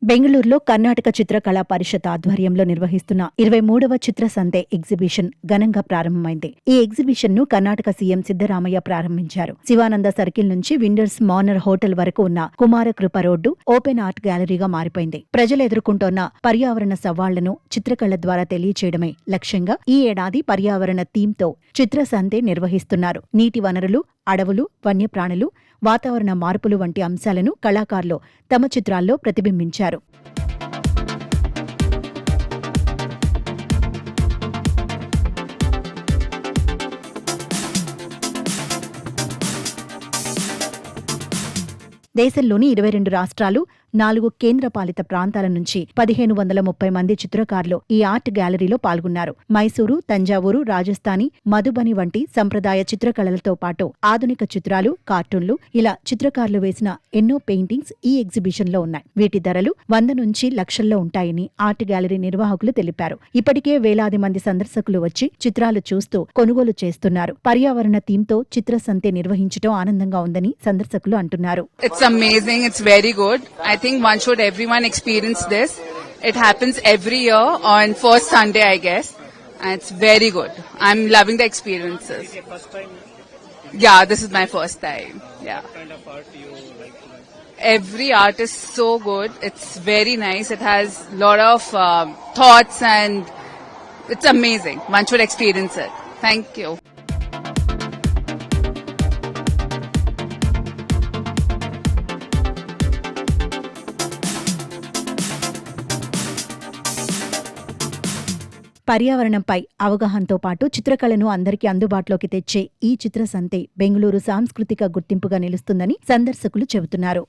బెంగళూరులో కర్ణాటక చిత్రకళా పరిషత్ ఆధ్వర్యంలో నిర్వహిస్తున్న 23వ చిత్ర సంతే ఎగ్జిబిషన్ ఘనంగా ప్రారంభమైంది. ఈ ఎగ్జిబిషన్ ను కర్ణాటక సీఎం సిద్దరామయ్య ప్రారంభించారు. శివానంద సర్కిల్ నుంచి విండర్స్ మార్నర్ హోటల్ వరకు ఉన్న కుమారకృప రోడ్డు ఓపెన్ ఆర్ట్ గ్యాలరీగా మారిపోయింది. ప్రజలు ఎదుర్కొంటోన్న పర్యావరణ సవాళ్లను చిత్రకళ ద్వారా తెలియచేయడమే లక్ష్యంగా ఈ ఏడాది పర్యావరణ థీమ్తో చిత్ర సంతే నిర్వహిస్తున్నారు. నీటి వనరులు, అడవులు, వన్యప్రాణులు, వాతావరణ మార్పులు వంటి అంశాలను కళాకారులు తమ చిత్రాల్లో ప్రతిబింబించారు. దేశంలోని 22 రాష్ట్రాలు, 4 కేంద్రపాలిత ప్రాంతాల నుంచి 1530 మంది చిత్రకారులు ఈ ఆర్ట్ గ్యాలరీలో పాల్గొన్నారు. మైసూరు, తంజావూరు, రాజస్థానీ, మధుబని వంటి సంప్రదాయ చిత్రకళలతో పాటు ఆధునిక చిత్రాలు, కార్టూన్లు ఇలా చిత్రకారులు వేసిన ఎన్నో పెయింటింగ్స్ ఈ ఎగ్జిబిషన్లో ఉన్నాయి. వీటి ధరలు 100 నుంచి లక్షల్లో ఉంటాయని ఆర్ట్ గ్యాలరీ నిర్వాహకులు తెలిపారు. ఇప్పటికే వేలాది మంది సందర్శకులు వచ్చి చిత్రాలు చూస్తూ కొనుగోలు చేస్తున్నారు. పర్యావరణ థీమ్తో చిత్ర సంతే నిర్వహించడం ఆనందంగా ఉందని సందర్శకులు అంటున్నారు. It's amazing. It's very good. I think everyone experience this. It happens every year on first Sunday, I guess. And it's very good. I'm loving the experiences. Is it first time? Yeah, this is my first time. Yeah. What kind of art you like to make? Every art is so good. It's very nice. It has a lot of thoughts and it's amazing. One should experience it. Thank you. పర్యావరణంపై అవగాహనతో పాటు చిత్రకళను అందరికీ అందుబాటులోకి తెచ్చే ఈ చిత్ర సంతే బెంగళూరు సాంస్కృతిక గుర్తింపుగా నిలుస్తుందని సందర్శకులు చెబుతున్నారు.